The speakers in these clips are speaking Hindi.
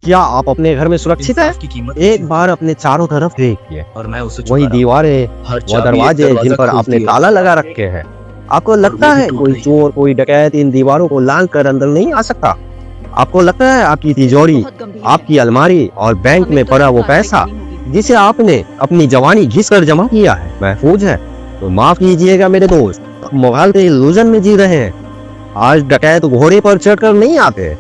क्या आप अपने घर में सुरक्षित हैं? इंसाफ की कीमत एक बार अपने चारों तरफ देखिए, और मैं उसे वही चुका रहा दीवारें, हूं। हर वो चाबी एक दरवाजे जिन दरवाजा पर आपने खोलती है ताला लगा रखे हैं। आपको और लगता वो भी है टूट कोई रही है। चोर, कोई डकैत इन दीवारों को लांघ कर अंदर नहीं आ सकता? आपको लगता है आपकी तिजोरी, आपकी अलमारी और बैंक में पड़ा वो पैसा जिसे आपने अपनी जवानी घिस कर जमा किया है, महफूज है? तो माफ कीजिएगा मेरे दोस्त, आप मोबाइल के इल्यूजन में जी रहे हैं। आज डकैत घोड़े पर चढ़कर नहीं आते,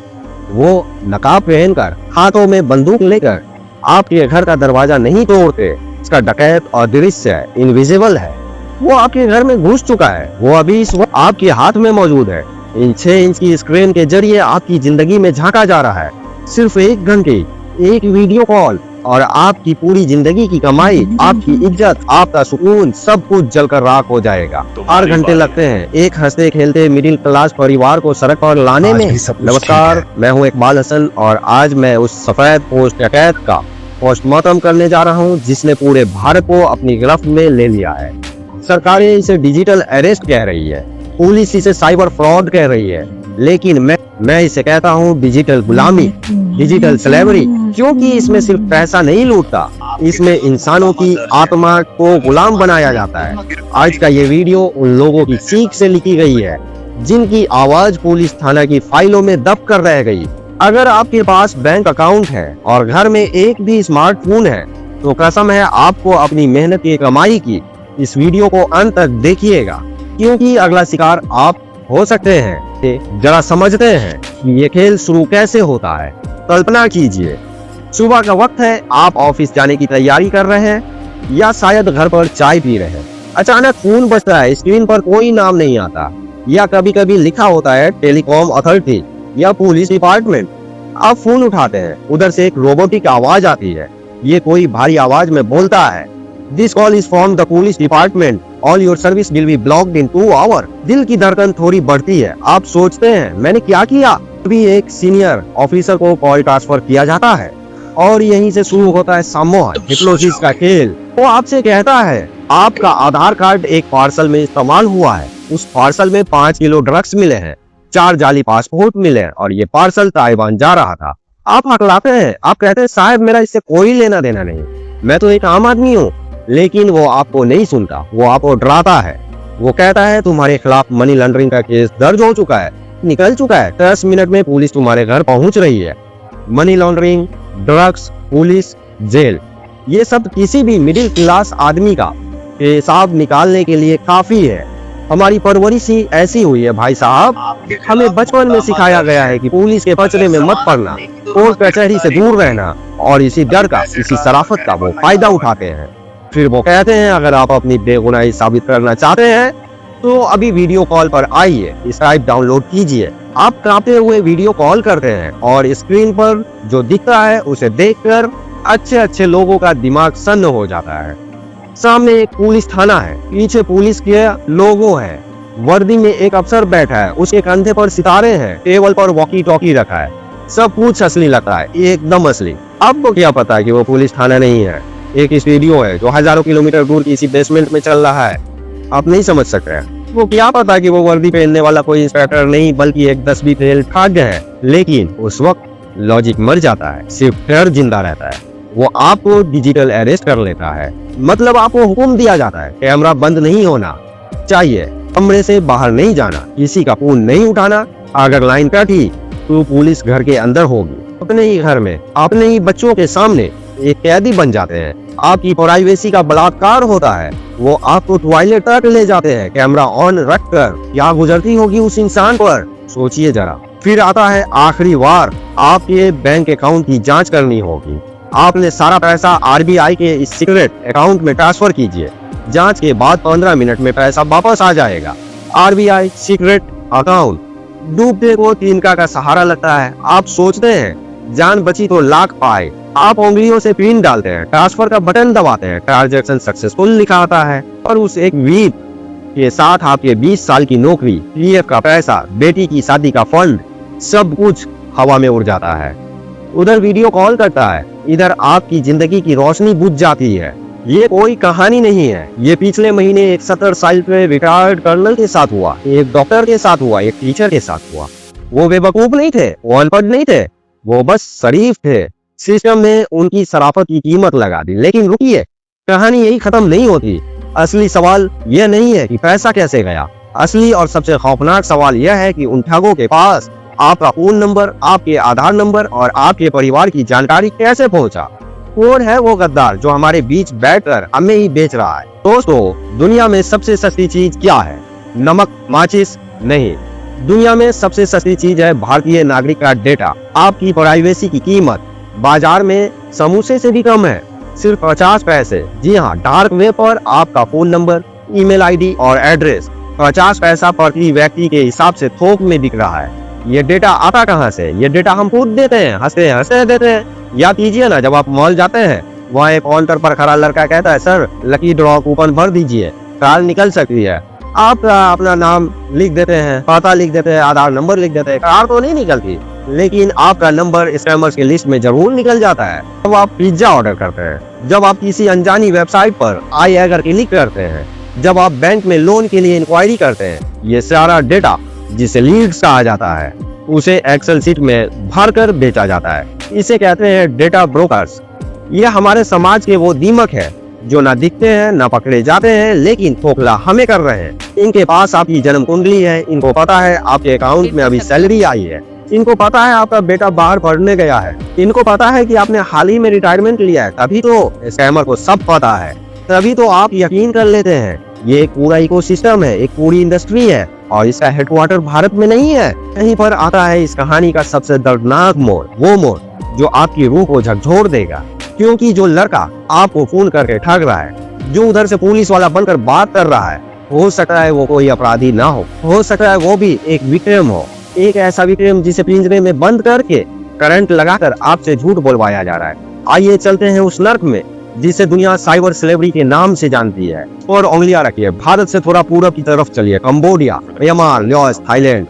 वो नकाब पहनकर, हाथों में बंदूक लेकर आपके घर का दरवाजा नहीं तोड़ते। इसका डकैत और दृश्य इनविजिबल है। वो आपके घर में घुस चुका है, वो अभी इस वक्त आपके हाथ में मौजूद है। इन 6 इंच की स्क्रीन के जरिए आपकी जिंदगी में झांका जा रहा है। सिर्फ 1 घंटे, एक वीडियो कॉल और आपकी पूरी जिंदगी की कमाई, आपकी इज्जत, आपका सुकून, सब कुछ जलकर राख हो जाएगा। 4 घंटे लगते हैं एक हंसते खेलते मिडिल क्लास परिवार को सड़क पर लाने में। नमस्कार, मैं हूं इकबाल हसन और आज मैं उस सफेद पोस्ट डकैत का पोस्टमार्टम करने जा रहा हूं जिसने पूरे भारत को अपनी गिरफ्त में ले लिया है। सरकारें इसे डिजिटल अरेस्ट कह रही है, पुलिस इसे साइबर फ्रॉड कह रही है, लेकिन मैं इसे कहता हूँ डिजिटल गुलामी, डिजिटल स्लेवरी, क्योंकि इसमें सिर्फ पैसा नहीं लूटता, इसमें इंसानों की आत्मा को गुलाम बनाया जाता है। आज का ये वीडियो उन लोगों की सीख से लिखी गई है जिनकी आवाज पुलिस थाना की फाइलों में दब कर रह गई। अगर आपके पास बैंक अकाउंट है और घर में एक भी स्मार्टफोन है तो कसम है आपको अपनी मेहनत की कमाई की। इस वीडियो को अंत तक देखिएगा क्योंकि अगला शिकार आप हो सकते हैं। जरा समझते हैं कि ये खेल शुरू कैसे होता है। कल्पना कीजिए, सुबह का वक्त है, आप ऑफिस जाने की तैयारी कर रहे हैं या शायद घर पर चाय पी रहे हैं। अचानक फोन बजता है, स्क्रीन पर कोई नाम नहीं आता या कभी कभी लिखा होता है टेलीकॉम अथॉरिटी या पुलिस डिपार्टमेंट। आप फोन उठाते हैं, उधर से एक रोबोटिक आवाज आती है। ये कोई भारी आवाज में बोलता है, this call is from the police department, all your service will be blocked in 2 hour. दिल की धड़कन थोड़ी बढ़ती है। आप सोचते हैं मैंने क्या किया? अभी एक सीनियर ऑफिसर को कॉल ट्रांसफर किया जाता है और यहीं से शुरू होता है सम्मोहन, हिप्नोसिस का खेल। वो आपसे कहता है आपका आधार कार्ड एक पार्सल में इस्तेमाल हुआ है, उस पार्सल में 5 किलो ड्रग्स मिले हैं, 4 जाली पासपोर्ट मिले हैं और ये पार्सल ताइवान जा रहा था। आप हकलाते हैं, आप कहते हैं साहब मेरा इससे कोई लेना देना नहीं, मैं तो एक आम आदमी हूँ। लेकिन वो आपको नहीं सुनता, वो आपको डराता है। वो कहता है तुम्हारे खिलाफ मनी लॉन्ड्रिंग का केस दर्ज हो चुका है, निकल चुका है, 10 मिनट में पुलिस तुम्हारे घर पहुंच रही है। Money laundering, drugs, police, jail, ये सब किसी भी मिडिल क्लास आदमी का हिसाब निकालने के लिए काफी है। हमारी परवरिश ही ऐसी हुई है भाई साहब। हमें बचपन में सिखाया गया है कि पुलिस के पचड़े में मत पड़ना, कोर्ट कचहरी से दूर रहना, और इसी डर का, इसी शराफत का वो फायदा उठाते हैं। फिर वो कहते हैं अगर आप अपनी बेगुनाही साबित करना चाहते हैं तो अभी वीडियो कॉल पर आइए, इस ऐप डाउनलोड कीजिए। आप कांपते हुए वीडियो कॉल करते हैं और स्क्रीन पर जो दिखता है उसे देखकर अच्छे अच्छे लोगों का दिमाग सन्न हो जाता है। सामने एक पुलिस थाना है, पीछे पुलिस के लोगो है, वर्दी में एक अफसर बैठा है, उसके कंधे पर सितारे हैं, टेबल पर वॉकी टॉकी रखा है, सब कुछ असली लगता है, एकदम असली। आपको क्या पता है कि वो पुलिस थाना नहीं है, एक स्टूडियो है जो हजारों किलोमीटर दूर किसी बेसमेंट में चल रहा है। आप नहीं समझ सकते हैं। वो क्या पता कि वो वर्दी पहनने वाला कोई इंस्पेक्टर नहीं बल्कि एक 10-20 फेल ठाग है। लेकिन उस वक्त लॉजिक मर जाता है, सिर्फ डर जिंदा रहता है। वो आपको डिजिटल अरेस्ट कर लेता है, मतलब आपको हुक्म दिया जाता है कैमरा बंद नहीं होना चाहिए, कमरे से बाहर नहीं जाना, किसी का फोन नहीं उठाना। अगर लाइन कटी तो पुलिस घर के अंदर होगी, अपने ही घर में, अपने ही बच्चों के सामने एक कैदी बन जाते हैं। आपकी प्राइवेसी का बलात्कार होता है। वो आपको टॉयलेट तक ले जाते हैं कैमरा ऑन रखकर। क्या गुजरती होगी उस इंसान पर, सोचिए जरा। फिर आता है आखिरी वार, आपके बैंक अकाउंट की जांच करनी होगी। आपने सारा पैसा आरबीआई के इस सीक्रेट अकाउंट में ट्रांसफर कीजिए, जांच के बाद 15 मिनट में पैसा वापस आ जाएगा। आरबीआई सीक्रेट अकाउंट डूबते को तिनका का सहारा लगता है। आप सोचते हैं जान बची तो लाख पाए। आप उंगलियों से पिन डालते हैं, ट्रांसफर का बटन दबाते हैं, ट्रांजैक्शन सक्सेसफुल लिखा आता है और उस एक वीप के साथ आपके 20 साल की नौकरी, पीएफ का पैसा, बेटी की शादी का फंड, सब कुछ हवा में उड़ जाता है। उधर वीडियो कॉल करता है, इधर आपकी जिंदगी की रोशनी बुझ जाती है। ये कोई कहानी नहीं है, ये पिछले महीने एक 70 साल के रिटायर्ड कर्नल के साथ हुआ, एक डॉक्टर के साथ हुआ, एक टीचर के साथ हुआ। वो बेवकूफ नहीं थे, वो अनपढ़ नहीं थे, वो बस शरीफ थे। सिस्टम ने उनकी शराफत की कीमत लगा दी। लेकिन रुकिए, कहानी यही खत्म नहीं होती। असली सवाल यह नहीं है कि पैसा कैसे गया। असली और सबसे खौफनाक सवाल यह है कि उन ठगों के पास आपका फोन नंबर, आपके आधार नंबर और आपके परिवार की जानकारी कैसे पहुंचा। कौन है वो गद्दार जो हमारे बीच बैठकर हमें ही बेच रहा है। दोस्तों, दुनिया में सबसे सस्ती चीज क्या है? नमक, माचिस? नहीं, दुनिया में सबसे सस्ती चीज है भारतीय नागरिक का डेटा। आपकी प्राइवेसी की कीमत बाजार में समोसे से भी कम है, सिर्फ 50 पैसे। जी हाँ, डार्क वेब पर आपका फोन नंबर, ईमेल आईडी और एड्रेस 50 पैसा प्रति व्यक्ति के हिसाब से थोक में बिक रहा है। ये डेटा आता कहाँ से? ये डेटा हम खुद देते हैं, हंसते हंसते देते हैं। याद कीजिए ना, जब आप मॉल जाते हैं, वहाँ एक काउंटर पर खड़ा लड़का कहता है, सर लकी ड्रॉ कूपन भर दीजिए, कार निकल सकती है। आप अपना नाम लिख देते हैं, पता लिख देते हैं, आधार नंबर लिख देते हैं, कार तो नहीं निकलती, लेकिन आपका नंबर स्कैमर्स की लिस्ट में जरूर निकल जाता है। जब आप पिज्जा ऑर्डर करते हैं, जब आप किसी अनजानी वेबसाइट पर आई अगर क्लिक करते हैं, जब आप बैंक में लोन के लिए इंक्वायरी करते हैं, ये सारा डेटा जिसे लीड्स कहा जाता है, उसे एक्सेल शीट में भरकर बेचा जाता है। इसे कहते हैं डेटा ब्रोकर्स। ये हमारे समाज के वो दीमक है जो ना दिखते हैं, ना पकड़े जाते हैं, लेकिन खोखला हमें कर रहे हैं। इनके पास आपकी जन्म कुंडली है, इनको पता है आपके अकाउंट में अभी सैलरी आई है, इनको पता है आपका बेटा बाहर पढ़ने गया है, इनको पता है कि आपने हाल ही में रिटायरमेंट लिया है। तभी तो स्कैमर को सब पता है, तभी तो आप यकीन कर लेते हैं। ये एक पूरा इकोसिस्टम है, एक पूरी इंडस्ट्री है, और इसका हेडक्वार्टर भारत में नहीं है। कहीं पर आता है इस कहानी का सबसे दर्दनाक मोड़, वो मोड़ जो आपकी रूह को झकझोर देगा। क्योंकि जो लड़का आपको फोन करके ठग रहा है, जो उधर से पुलिस वाला बनकर बात कर रहा है, हो सकता है वो कोई अपराधी ना हो सकता है वो भी एक विक्टिम हो, एक ऐसा विक्टिम जिसे पिंजरे में बंद करके करंट लगाकर आपसे झूठ बोलवाया जा रहा है। आइए चलते हैं उस नर्क में जिसे दुनिया साइबर स्लेवरी के नाम से जानती है। और उंगलियां रखिए, भारत से थोड़ा पूरब की तरफ चलिए, कंबोडिया, म्यांमार, लाओस, थाईलैंड।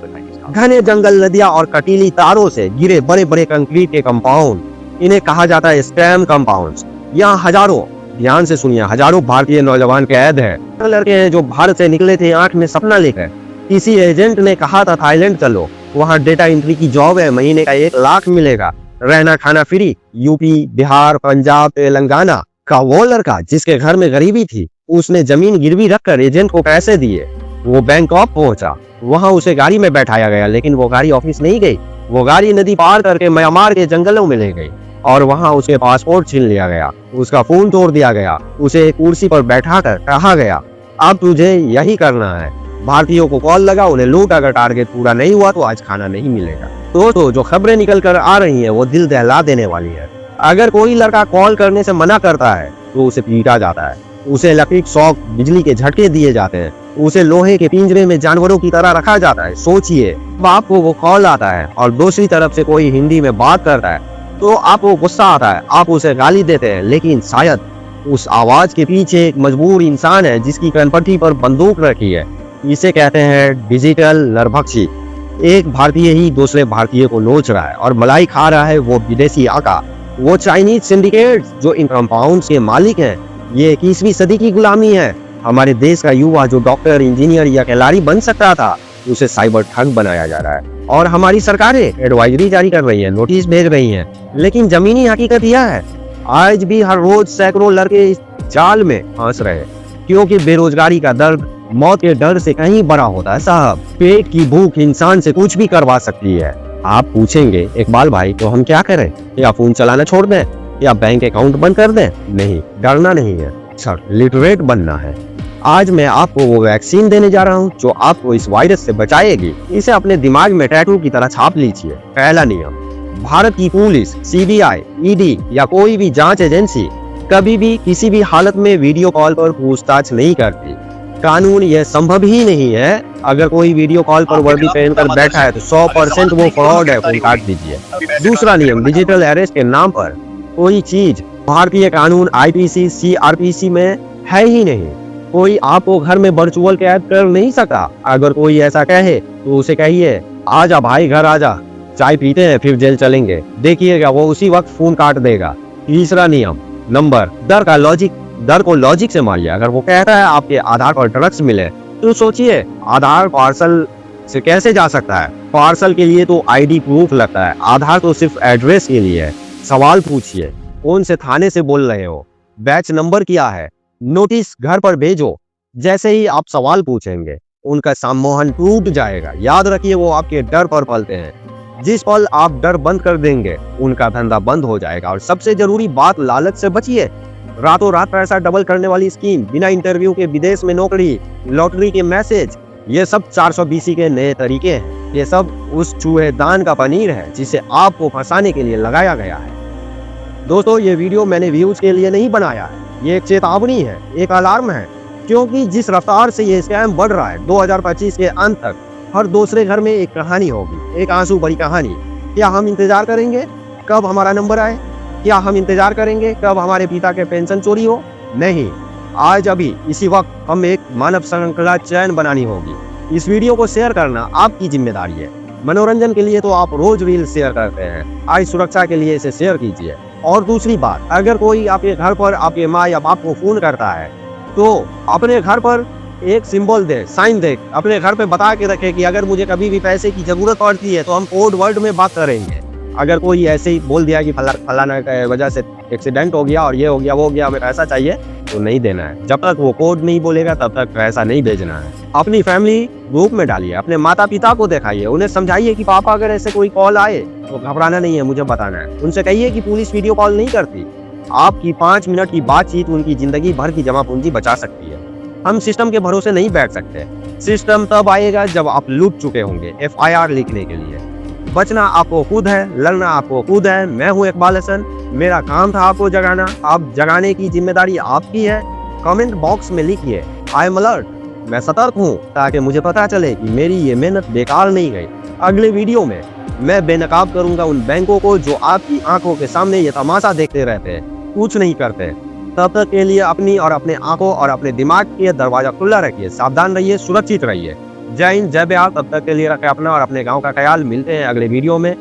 घने जंगल, नदियां और कटीली तारों से घिरे बड़े बड़े कंक्रीट के कंपाउंड, इन्हें कहा जाता है स्कैम कंपाउंड्स। यहाँ हजारों, ध्यान से सुनिए, हजारों भारतीय नौजवान कैद है। लड़के हैं जो भारत से निकले थे आंख में सपना लेकर। किसी एजेंट ने कहा था थाईलैंड चलो, वहाँ डेटा एंट्री की जॉब है, महीने का 1 लाख मिलेगा, रहना खाना फ्री। यूपी, बिहार, पंजाब, तेलंगाना का वो लड़का जिसके घर में गरीबी थी, उसने जमीन गिरवी रखकर एजेंट को पैसे दिए। वो बैंकॉक पहुंचा, वहां उसे गाड़ी में बैठाया गया, लेकिन वो गाड़ी ऑफिस नहीं गई। वो गाड़ी नदी पार करके म्यांमार के जंगलों में ले गई और वहां उसके पासपोर्ट छीन लिया गया, उसका फोन तोड़ दिया गया, उसे एक कुर्सी पर बैठाकर कहा गया, अब तुझे यही करना है। भारतीयों को कॉल लगा, उन्हें लूट, अगर टारगेट पूरा नहीं हुआ तो आज खाना नहीं मिलेगा। तो जो खबरें निकल कर आ रही है वो दिल दहला देने वाली है। अगर कोई लड़का कॉल करने से मना करता है तो उसे पीटा जाता है, उसे इलेक्ट्रिक शॉक, बिजली के झटके दिए जाते हैं, उसे लोहे के पिंजरे में जानवरों की तरह रखा जाता है। सोचिए, आपको वो कॉल आता है और दूसरी तरफ से कोई हिंदी में बात करता है तो आपको गुस्सा आता है, आप उसे गाली देते हैं, लेकिन शायद उस आवाज के पीछे एक मजबूर इंसान है जिसकी कनपट्टी पर बंदूक रखी है। इसे कहते हैं डिजिटल नरभक्षी। एक भारतीय ही दूसरे भारतीय को नोच रहा है और मलाई खा रहा है वो विदेशी आका, वो चाइनीज सिंडिकेट जो इन कंपाउंड्स के मालिक हैं। ये 21वीं सदी की गुलामी है। हमारे देश का युवा जो डॉक्टर, इंजीनियर या खिलाड़ी बन सकता था, उसे साइबर ठग बनाया जा रहा है। और हमारी सरकारें एडवाइजरी जारी कर रही है, नोटिस भेज रही हैं, लेकिन जमीनी हकीकत यह है, आज भी हर रोज सैकड़ों लड़के इस जाल में फंस रहे हैं, क्योंकि बेरोजगारी का दर्द मौत के डर से कहीं बड़ा होता है साहब। पेट की भूख इंसान से कुछ भी करवा सकती है। आप पूछेंगे इकबाल भाई, तो हम क्या करें? या फोन चलाना छोड़ दें या बैंक अकाउंट बंद कर दें? नहीं, डरना नहीं है सर, लिटरेट बनना है। आज मैं आपको वो वैक्सीन देने जा रहा हूँ जो आपको इस वायरस से बचाएगी। इसे अपने दिमाग में टैटू की तरह छाप लीजिए। पहला नियम, भारत की पुलिस, सीबीआई, ईडी या कोई भी जांच एजेंसी कभी भी किसी भी हालत में वीडियो कॉल पर पूछताछ नहीं करती। कानून यह संभव ही नहीं है। अगर कोई वीडियो कॉल पर वर्दी पहनकर बैठा है तो 100% वो फ्रॉड है, फोन काट दीजिए। दूसरा नियम, डिजिटल अरेस्ट के नाम पर कोई चीज भारतीय कानून आईपीसी, सीआरपीसी में है ही नहीं। कोई आपको घर में वर्चुअल कैद कर नहीं सकता। अगर कोई ऐसा कहे तो उसे कहिए, आजा भाई घर आजा, चाय पीते हैं फिर जेल चलेंगे, देखिएगा वो उसी वक्त फोन काट देगा। तीसरा नियम नंबर, डर को लॉजिक से मारिए। अगर वो कहता है आपके आधार पर ड्रग्स मिले तो सोचिए आधार पार्सल से कैसे जा सकता है? पार्सल के लिए तो आईडी प्रूफ लगता है, आधार तो सिर्फ एड्रेस के लिए है। सवाल पूछिए, कौन से थाने से बोल रहे हो, बैच नंबर क्या है, नोटिस घर पर भेजो। जैसे ही आप सवाल पूछेंगे उनका सम्मोहन टूट जाएगा। याद रखिए, वो आपके डर पर पलते हैं। जिस पल आप डर बंद कर देंगे उनका धंधा बंद हो जाएगा। और सबसे जरूरी बात, लालच से बचिए। रातों रात पैसा डबल करने वाली स्कीम, बिना इंटरव्यू के विदेश में नौकरी, लॉटरी के मैसेज, ये सब 420 के नए तरीके हैं। ये सब उस चूहेदान का पनीर है जिसे आपको फंसाने के लिए लगाया गया है। दोस्तों, ये वीडियो मैंने व्यूज के लिए नहीं बनाया है, ये एक चेतावनी है, एक अलार्म है। क्योंकि जिस रफ्तार से ये स्कैम बढ़ रहा है, 2025 के अंत तक हर दूसरे घर में एक कहानी होगी, एक आंसू भरी कहानी। क्या हम इंतजार करेंगे कब हमारा नंबर आए? क्या हम इंतजार करेंगे कब हमारे पिता के पेंशन चोरी हो? नहीं, आज अभी इसी वक्त हम एक मानव श्रृंखला चैन बनानी होगी। इस वीडियो को शेयर करना आपकी जिम्मेदारी है। मनोरंजन के लिए तो आप रोज रील शेयर करते हैं, आज सुरक्षा के लिए इसे शेयर कीजिए। और दूसरी बात, अगर कोई आपके घर पर आपके माँ या बाप को फोन करता है तो अपने घर पर एक सिंबल दे, साइन दे, अपने घर पे बता के रखे कि अगर मुझे कभी भी पैसे की जरूरत पड़ती है तो हम कोड वर्ड में बात करेंगे। अगर कोई ऐसे ही बोल दिया कि फलाना की वजह से एक्सीडेंट हो गया और ये हो गया वो हो गया, हमें पैसा चाहिए, तो नहीं देना है। जब तक वो कोड नहीं बोलेगा तब तक पैसा नहीं भेजना है। अपनी फैमिली ग्रुप में डालिए, अपने माता पिता को दिखाइए, उन्हें समझाइए कि पापा अगर ऐसे कोई कॉल आए तो घबराना नहीं है, मुझे बताना है। उनसे कहिए कि पुलिस वीडियो कॉल नहीं करती। आपकी 5 मिनट की बातचीत उनकी जिंदगी भर की जमा पूंजी बचा सकती है। हम सिस्टम के भरोसे नहीं बैठ सकते। सिस्टम तब आएगा जब आप लूट चुके होंगे। FIR लिखने के लिए बचना आपको खुद है, लड़ना आपको खुद है। मैं हूं इकबाल हसन, मेरा काम था आपको जगाना, आप जगाने की जिम्मेदारी आपकी है। कमेंट बॉक्स में लिखिए आई एम अलर्ट, मैं सतर्क हूं, ताकि मुझे पता चले कि मेरी ये मेहनत बेकार नहीं गई। अगले वीडियो में मैं बेनकाब करूंगा उन बैंकों को जो आपकी आंखों के सामने ये तमाशा देखते रहते हैं, कुछ नहीं करते। तब तक के लिए अपनी और अपने आंखों और अपने दिमाग के दरवाजा खुला रखिए, सावधान रहिए, सुरक्षित रहिए। जय हिंद, जय बिहार। तब तक के लिए रखें अपना और अपने गांव का ख्याल। मिलते हैं अगले वीडियो में।